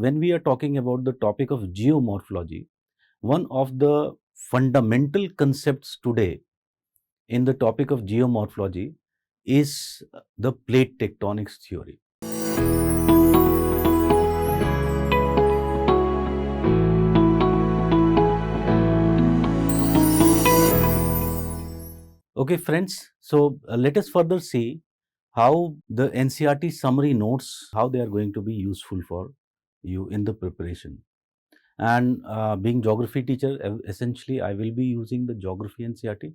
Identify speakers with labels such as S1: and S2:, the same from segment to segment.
S1: when we are talking about the topic of geomorphology, one of the fundamental concepts today in the topic of geomorphology is the plate tectonics theory. Okay, friends, so let us further see how the NCERT summary notes, how they are going to be useful for you in the preparation. And being geography teacher, essentially I will be using the geography NCERT.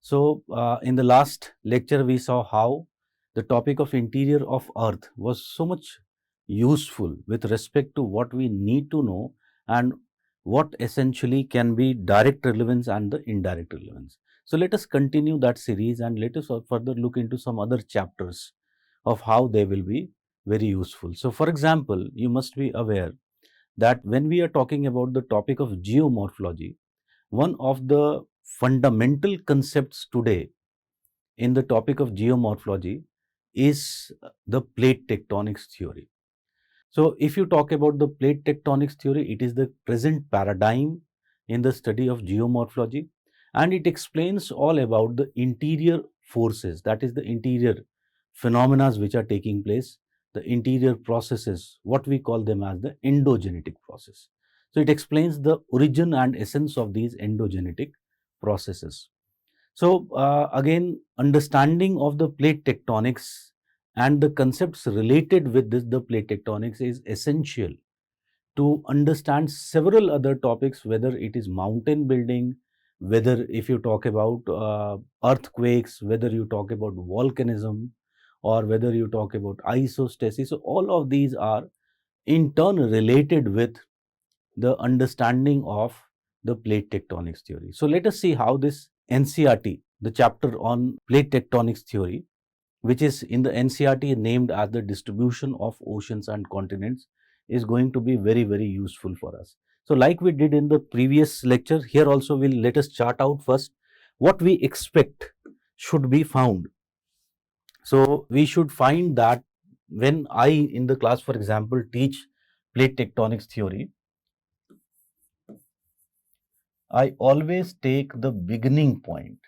S1: So in the last lecture, we saw how the topic of interior of Earth was so much useful with respect to what we need to know and what essentially can be direct relevance and the indirect relevance. So let us continue that series and let us further look into some other chapters of how they will be very useful. So for example, you must be aware that when we are talking about the topic of geomorphology, one of the fundamental concepts today in the topic of geomorphology is the plate tectonics theory. So, if you talk about the plate tectonics theory, it is the present paradigm in the study of geomorphology, and it explains all about the interior forces, that is the interior phenomena which are taking place, the interior processes, what we call them as the endogenetic process. So, it explains the origin and essence of these endogenetic processes. So, again, understanding of the plate tectonics and the concepts related with this, the plate tectonics, is essential to understand several other topics, whether it is mountain building, whether if you talk about earthquakes, whether you talk about volcanism, or whether you talk about isostasis. So, all of these are in turn related with the understanding of the plate tectonics theory. So, let us see how this NCERT, the chapter on plate tectonics theory, which is in the NCERT named as the distribution of oceans and continents, is going to be very, very useful for us. So, like we did in the previous lecture, here also we'll let us chart out first what we expect should be found. So, we should find that when I in the class, for example, teach plate tectonics theory, I always take the beginning point.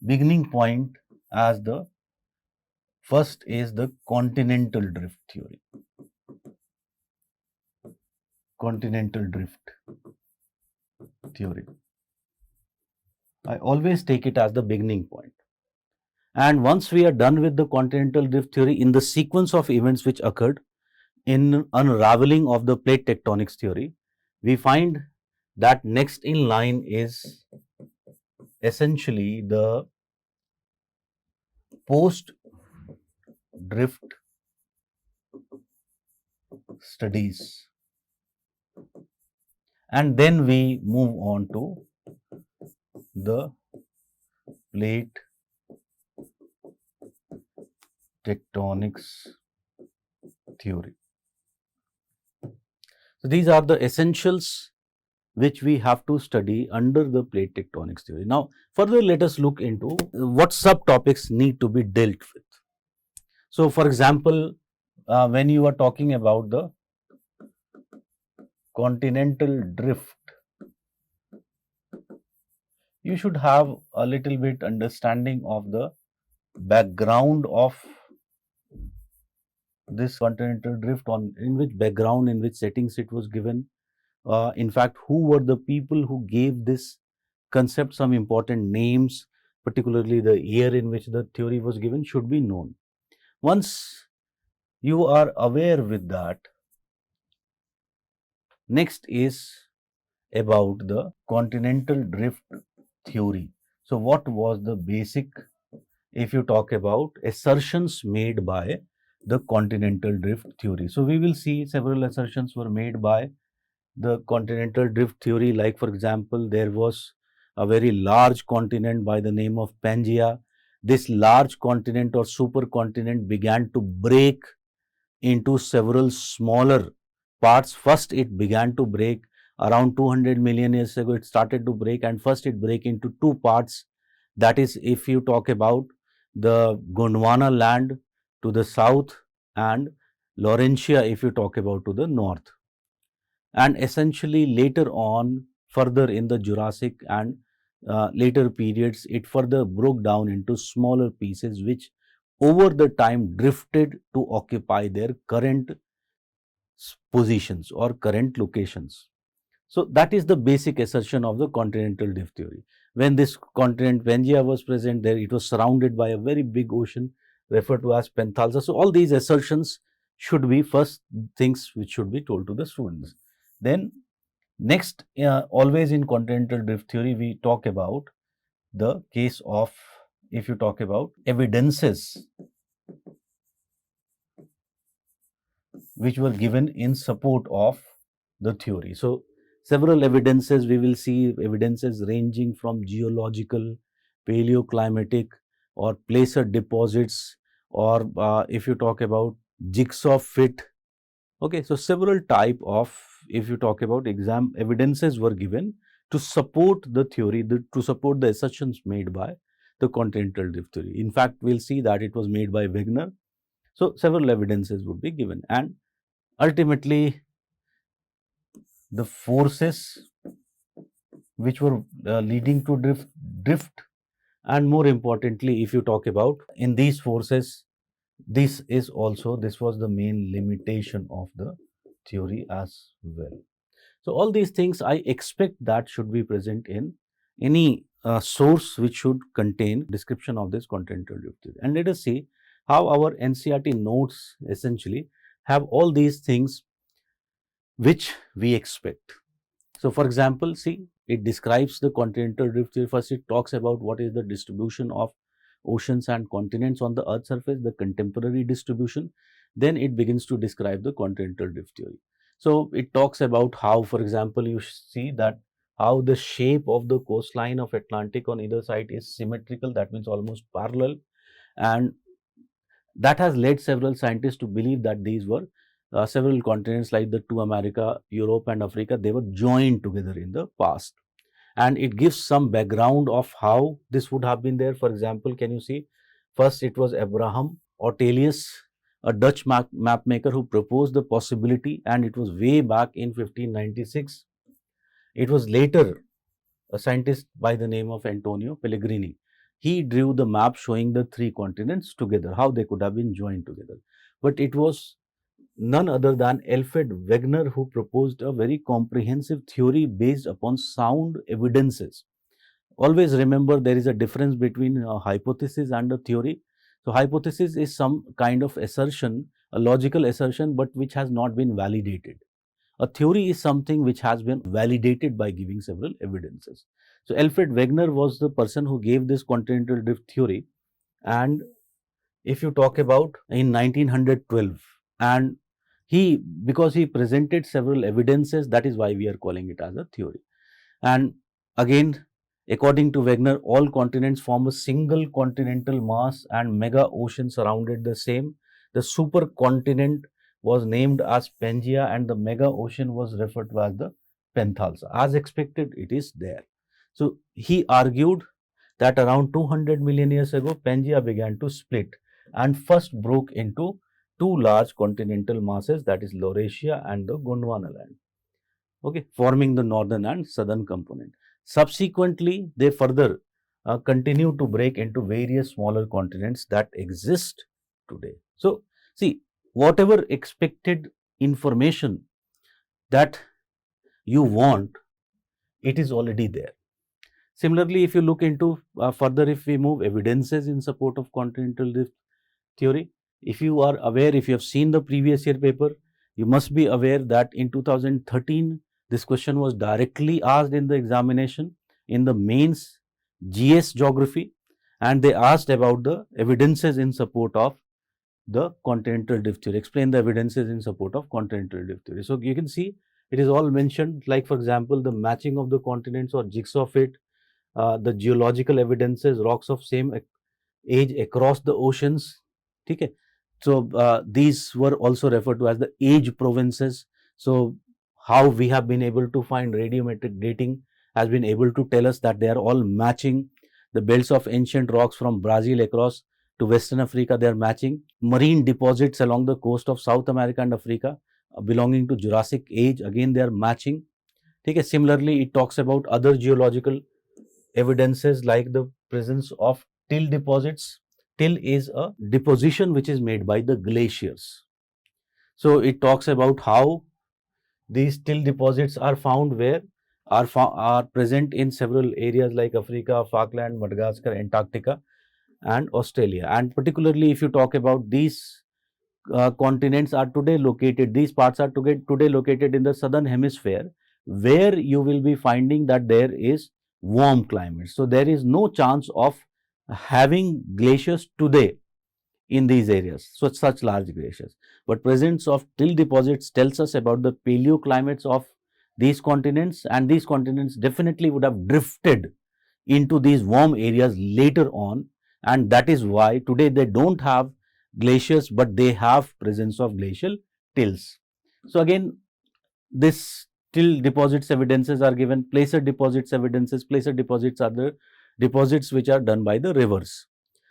S1: Beginning point as the first is the continental drift theory. Continental drift theory. I always take it as the beginning point. And once we are done with the continental drift theory, in the sequence of events which occurred in unraveling of the plate tectonics theory, we find that next in line is essentially the post drift studies, and then we move on to the plate tectonics theory. So, these are the essentials which we have to study under the plate tectonics theory. Now, further let us look into what subtopics need to be dealt with. So, for example, when you are talking about the continental drift, you should have a little bit understanding of the background of this continental drift, on in which background, in which settings it was given. In fact, who were the people who gave this concept some important names, particularly the year in which the theory was given, should be known. Once you are aware with that, next is about the continental drift theory. So, what was the basic, if you talk about assertions made by the continental drift theory? So, we will see several assertions were made by the continental drift theory. Like, for example, there was a very large continent by the name of Pangaea. This large continent or supercontinent began to break into several smaller parts. First, it began to break around 200 million years ago. It started to break, and first it break into two parts. That is, if you talk about the Gondwana land to the south, and Laurentia if you talk about to the north. And essentially later on, further in the Jurassic and later periods, it further broke down into smaller pieces which over the time drifted to occupy their current positions or current locations. So that is the basic assertion of the continental drift theory. When this continent Pangaea was present there, it was surrounded by a very big ocean referred to as Panthalassa. So all these assertions should be first things which should be told to the students. Then next, always in continental drift theory, we talk about the case of, if you talk about evidences which were given in support of the theory. So several evidences, we will see evidences ranging from geological, paleoclimatic, or placer deposits, or if you talk about jigsaw fit. Okay, so several type of, if you talk about exam evidences were given to support the theory, to support the assertions made by the continental drift theory. In fact, we'll see that it was made by Wegener. So several evidences would be given, and ultimately the forces which were leading to drift, and more importantly, if you talk about in these forces, this was the main limitation of the theory as well. So all these things I expect that should be present in any source which should contain description of this continental drift theory. And let us see how our NCERT notes essentially have all these things which we expect. So for example, see, it describes the continental drift theory. First, it talks about what is the distribution of oceans and continents on the Earth's surface, the contemporary distribution. Then it begins to describe the continental drift theory. So it talks about how, for example, you see that how the shape of the coastline of Atlantic on either side is symmetrical, that means almost parallel, and that has led several scientists to believe that these were several continents like the two America, Europe and Africa, they were joined together in the past. And it gives some background of how this would have been there. For example, can you see, first it was Abraham Ortelius, a Dutch map maker who proposed the possibility, and it was way back in 1596. It was later a scientist by the name of Antonio Pellegrini. He drew the map showing the three continents together, how they could have been joined together. But it was none other than Alfred Wegener who proposed a very comprehensive theory based upon sound evidences. Always remember, there is a difference between a hypothesis and a theory. So hypothesis is some kind of assertion, a logical assertion, but which has not been validated. A theory is something which has been validated by giving several evidences. So Alfred Wegener was the person who gave this continental drift theory, and if you talk about in 1912, and because he presented several evidences, that is why we are calling it as a theory. And again, according to Wegener, all continents form a single continental mass and mega ocean surrounded the same. The supercontinent was named as Pangaea and the mega ocean was referred to as the Panthalassa. As expected, it is there. So he argued that around 200 million years ago, Pangaea began to split and first broke into two large continental masses, that is Laurasia and the Gondwana land, okay, forming the northern and southern component. Subsequently, they further continue to break into various smaller continents that exist today. So, see, whatever expected information that you want, it is already there. Similarly, if you look into further, if we move evidences in support of continental drift theory, if you are aware, if you have seen the previous year paper, you must be aware that in 2013, this question was directly asked in the examination in the mains GS geography, and they asked about the evidences in support of the continental drift theory. Explain the evidences in support of continental drift theory. So you can see it is all mentioned, like for example, the matching of the continents or jigsaw fit, the geological evidences, rocks of same age across the oceans. Okay. So these were also referred to as the age provinces. So how we have been able to find radiometric dating has been able to tell us that they are all matching. The belts of ancient rocks from Brazil across to Western Africa, they are matching. Marine deposits along the coast of South America and Africa belonging to Jurassic age, again they are matching. Okay. Similarly, it talks about other geological evidences like the presence of till deposits. Till is a deposition which is made by the glaciers. So it talks about how these till deposits are found where are present in several areas like Africa, Falkland, Madagascar, Antarctica, and Australia. And particularly, if you talk about these continents are today located, these parts are today located in the southern hemisphere, where you will be finding that there is warm climate. So there is no chance of having glaciers today in these areas, so such large glaciers. But presence of till deposits tells us about the paleoclimates of these continents, and these continents definitely would have drifted into these warm areas later on, and that is why today they don't have glaciers, but they have presence of glacial tills. So again, this till deposits evidences are given. Placer deposits evidences. Placer deposits are the deposits which are done by the rivers.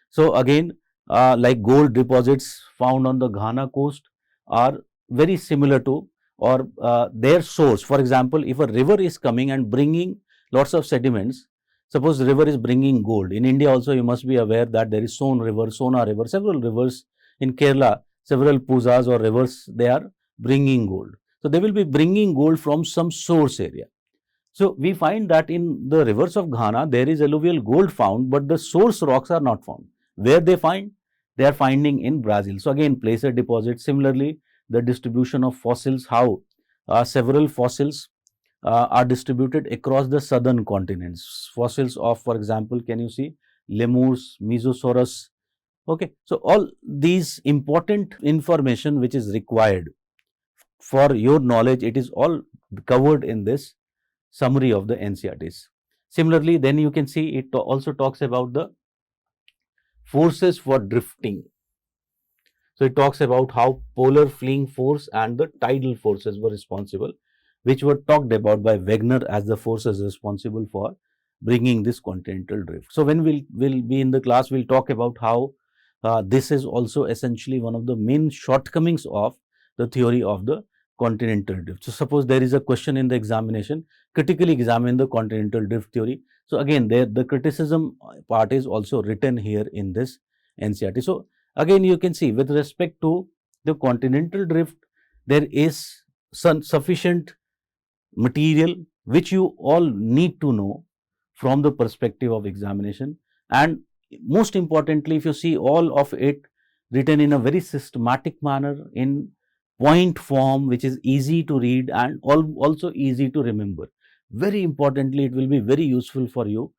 S1: So again, like gold deposits found on the Ghana coast are very similar to, or their source. For example, if a river is coming and bringing lots of sediments, suppose the river is bringing gold. In India also, you must be aware that there is Son river, Sona river, several rivers in Kerala, several puzas or rivers, they are bringing gold. So they will be bringing gold from some source area. So we find that in the rivers of Ghana, there is alluvial gold found, but the source rocks are not found. Where they find? They are finding in Brazil. So again, placer deposits. Similarly, the distribution of fossils, how several fossils are distributed across the southern continents. Fossils of, for example, can you see lemurs, Mesosaurus? Okay, so all these important information which is required for your knowledge, it is all covered in this summary of the NCERTs. Similarly, then you can see it also talks about the forces for drifting. So it talks about how polar fleeing force and the tidal forces were responsible, which were talked about by Wegener as the forces responsible for bringing this continental drift. So when we'll be in the class, we'll talk about how this is also essentially one of the main shortcomings of the theory of the continental drift. So suppose there is a question in the examination, critically examine the continental drift theory. So again, there the criticism part is also written here in this NCERT. So again, you can see with respect to the continental drift, there is sufficient material which you all need to know from the perspective of examination. And most importantly, if you see all of it written in a very systematic manner in point form, which is easy to read and also easy to remember. Very importantly, it will be very useful for you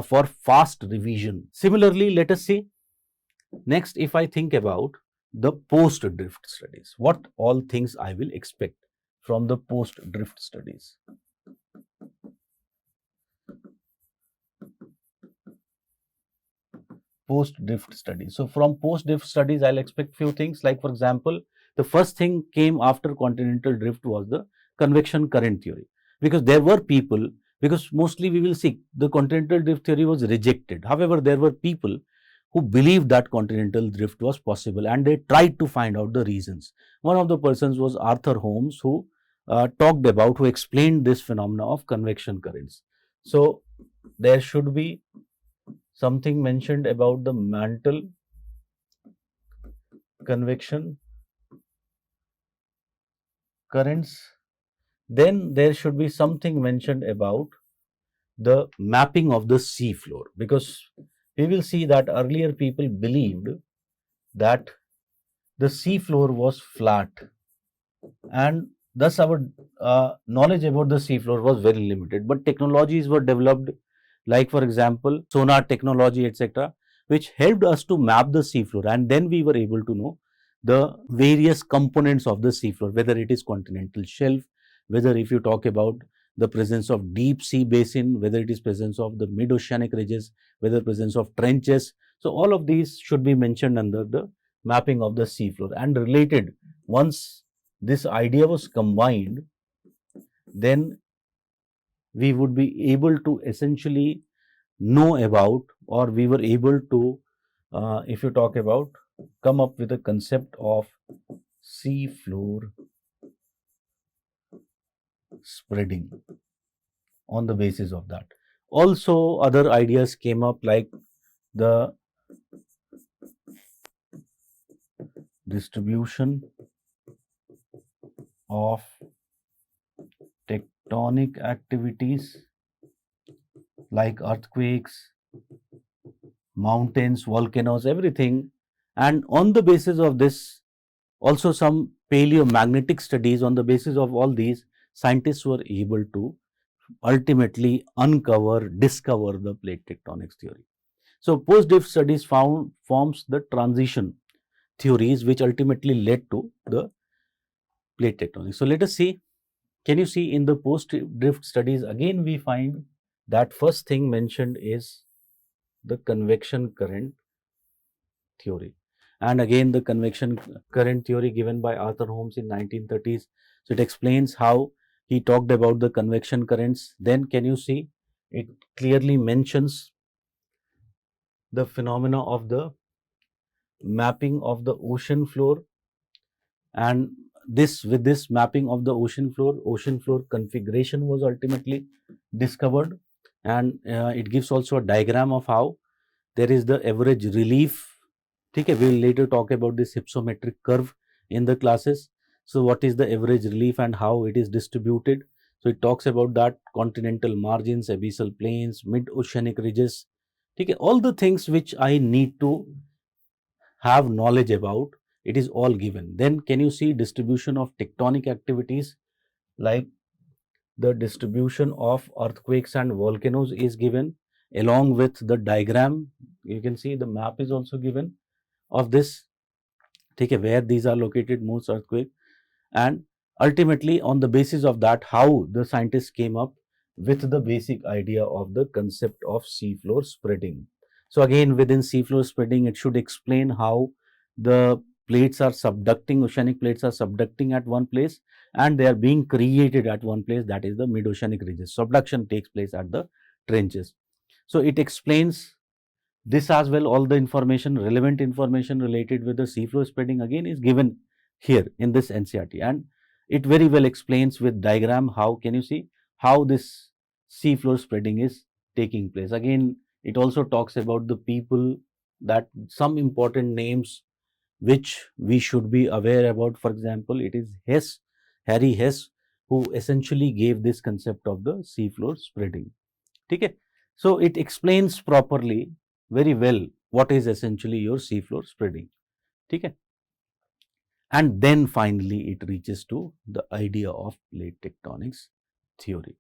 S1: for fast revision. Similarly, let us see next, if I think about the post drift studies, what all things I will expect from the post drift studies. Post drift studies. So from post drift studies, I'll expect few things, like for example, the first thing came after continental drift was the convection current theory, because there were people, because mostly we will see the continental drift theory was rejected. However, there were people who believed that continental drift was possible, and they tried to find out the reasons. One of the persons was Arthur Holmes, who who explained this phenomena of convection currents. So there should be something mentioned about the mantle convection currents. Then there should be something mentioned about the mapping of the sea floor, because we will see that earlier people believed that the sea floor was flat, and thus our knowledge about the sea floor was very limited. But technologies were developed, like for example sonar technology, etc., which helped us to map the sea floor, and then we were able to know the various components of the sea floor, whether it is continental shelf, whether if you talk about the presence of deep sea basin, whether it is presence of the mid-oceanic ridges, whether presence of trenches. So all of these should be mentioned under the mapping of the sea floor and related. Once this idea was combined, then we would be able to essentially know about, or we were able to if you talk about, come up with a concept of sea floor spreading on the basis of that. Also, other ideas came up like the distribution of tectonic activities like earthquakes, mountains, volcanoes, everything. And on the basis of this, also some paleomagnetic studies, on the basis of all these, scientists were able to ultimately discover the plate tectonics theory. So post-drift studies forms the transition theories which ultimately led to the plate tectonics. So let us see, can you see in the post-drift studies, again we find that first thing mentioned is the convection current theory. And again the convection current theory given by Arthur Holmes in 1930s. So it explains how he talked about the convection currents. Then can you see, it clearly mentions the phenomena of the mapping of the ocean floor, and this, with this mapping of the ocean floor configuration was ultimately discovered. And it gives also a diagram of how there is the average relief. Okay, we will later talk about this hypsometric curve in the classes. So what is the average relief and how it is distributed? So it talks about that continental margins, abyssal plains, mid oceanic ridges. Okay, all the things which I need to have knowledge about, it is all given. Then can you see distribution of tectonic activities, like the distribution of earthquakes and volcanoes is given along with the diagram. You can see the map is also given of this, okay, where these are located, most earthquake. And ultimately on the basis of that, how the scientists came up with the basic idea of the concept of seafloor spreading. So again, within seafloor spreading, it should explain how the plates are subducting, oceanic plates are subducting at one place and they are being created at one place, that is the mid-oceanic ridges. Subduction takes place at the trenches. So it explains this as well. All the information, relevant information related with the seafloor spreading again is given here in this NCERT, and it very well explains with diagram how, can you see, how this seafloor spreading is taking place. Again, it also talks about the people, that some important names which we should be aware about. For example, it is Hess, Harry Hess, who essentially gave this concept of the seafloor spreading. Okay, so it explains properly, very well, what is essentially your seafloor spreading. Okay, and then finally it reaches to the idea of plate tectonics theory.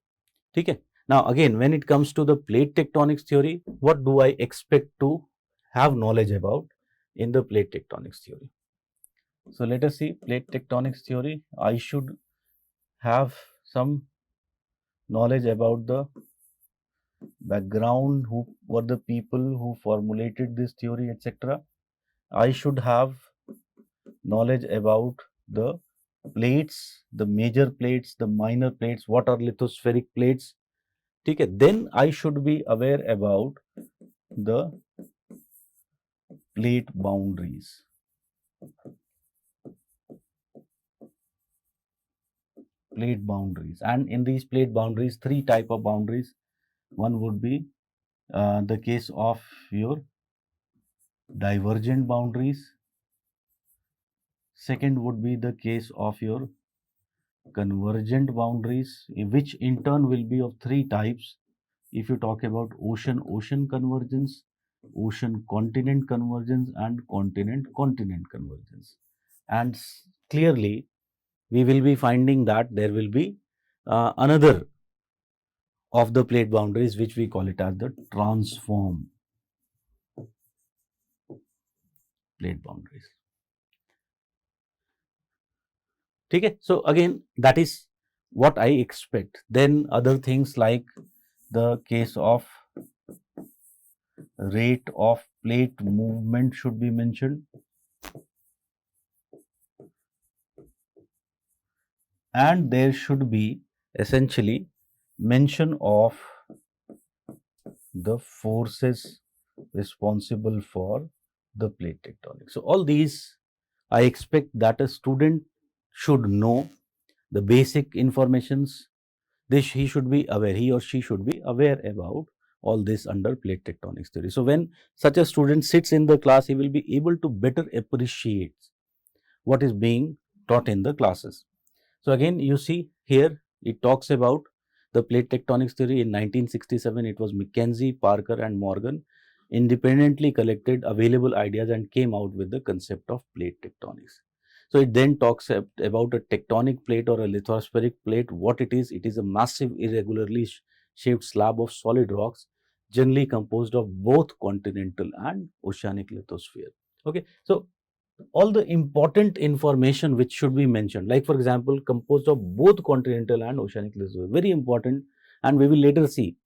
S1: Okay, now again, when it comes to the plate tectonics theory, what do I expect to have knowledge about in the plate tectonics theory? So let us see, plate tectonics theory, I should have some knowledge about the background, who were the people who formulated this theory, etc. I should have knowledge about the plates, the major plates, the minor plates, what are lithospheric plates. Okay, then I should be aware about the plate boundaries. Plate boundaries, and in these plate boundaries, three type of boundaries. One would be the case of your divergent boundaries. Second would be the case of your convergent boundaries, which in turn will be of three types. If you talk about ocean convergence, ocean continent convergence, and continent continent convergence. And clearly we will be finding that there will be another of the plate boundaries, which we call it as the transform plate boundaries. Okay, so again, that is what I expect. Then other things like the case of rate of plate movement should be mentioned, and there should be essentially mention of the forces responsible for the plate tectonics. So all these, I expect that a student should know the basic informations. He should be aware, he or she should be aware about all this under plate tectonics theory. So when such a student sits in the class, he will be able to better appreciate what is being taught in the classes. So again, you see here it talks about the plate tectonics theory. In 1967, it was Mackenzie, Parker and Morgan independently collected available ideas and came out with the concept of plate tectonics. So it then talks about a tectonic plate or a lithospheric plate. What it is a massive irregularly shaped slab of solid rocks, generally composed of both continental and oceanic lithosphere. Okay, so all the important information which should be mentioned, like for example, composed of both continental and oceanic lithosphere, very important, and we will later see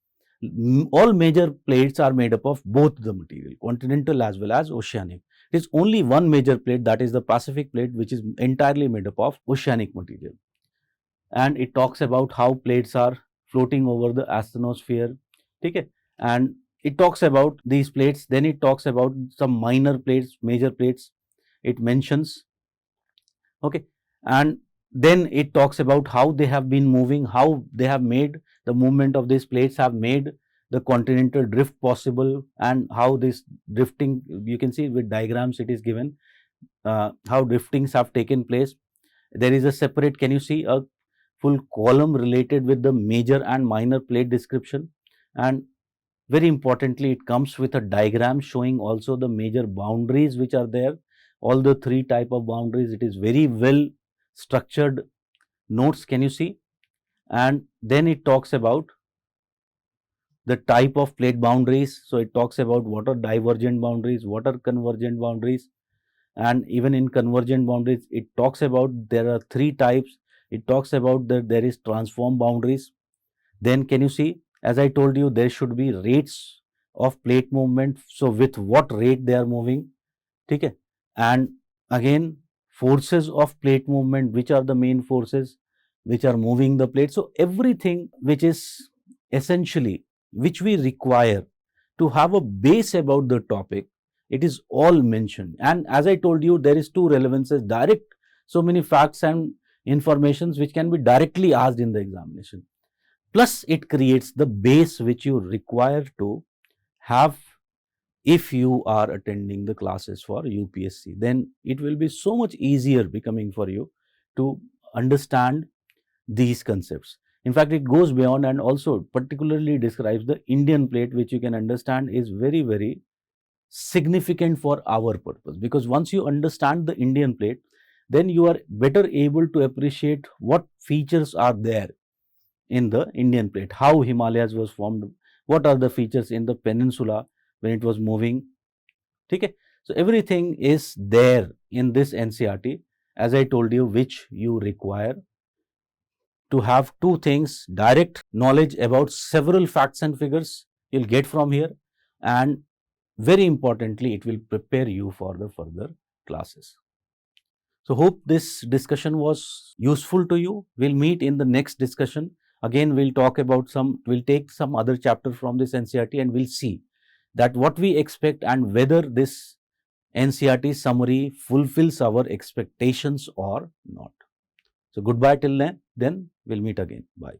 S1: all major plates are made up of both the material, continental as well as oceanic. It is only one major plate, that is the Pacific plate, which is entirely made up of oceanic material. And it talks about how plates are floating over the asthenosphere. Okay? And it talks about these plates, then it talks about some minor plates, major plates, it mentions. Okay? And then it talks about how they have been moving, how they have made the movement of these plates have made the continental drift possible, and how this drifting, you can see with diagrams it is given, how driftings have taken place. There is a separate, can you see a full column related with the major and minor plate description, and very importantly it comes with a diagram showing also the major boundaries which are there, all the three type of boundaries. It is very well structured notes, can you see. And then it talks about the type of plate boundaries. So it talks about what are divergent boundaries, what are convergent boundaries, and even in convergent boundaries it talks about there are three types. It talks about that there is transform boundaries. Then can you see, as I told you, there should be rates of plate movement, so with what rate they are moving. Okay? And again, forces of plate movement, which are the main forces which are moving the plate. So everything which is essentially which we require to have a base about the topic, it is all mentioned. And as I told you, there is two relevances, direct, so many facts and informations which can be directly asked in the examination, plus it creates the base which you require to have if you are attending the classes for UPSC. Then it will be so much easier becoming for you to understand these concepts. In fact, it goes beyond and also particularly describes the Indian plate, which you can understand is very, very significant for our purpose, because once you understand the Indian plate, then you are better able to appreciate what features are there in the Indian plate, how Himalayas was formed, what are the features in the peninsula when it was moving. Okay? So everything is there in this NCERT, as I told you, which you require to have two things: direct knowledge about several facts and figures you'll get from here, and very importantly, it will prepare you for the further classes. So hope this discussion was useful to you. We'll meet in the next discussion. Again, we'll talk about we'll take some other chapter from this NCERT and we'll see that what we expect and whether this NCERT summary fulfills our expectations or not. So goodbye till then we'll meet again. Bye.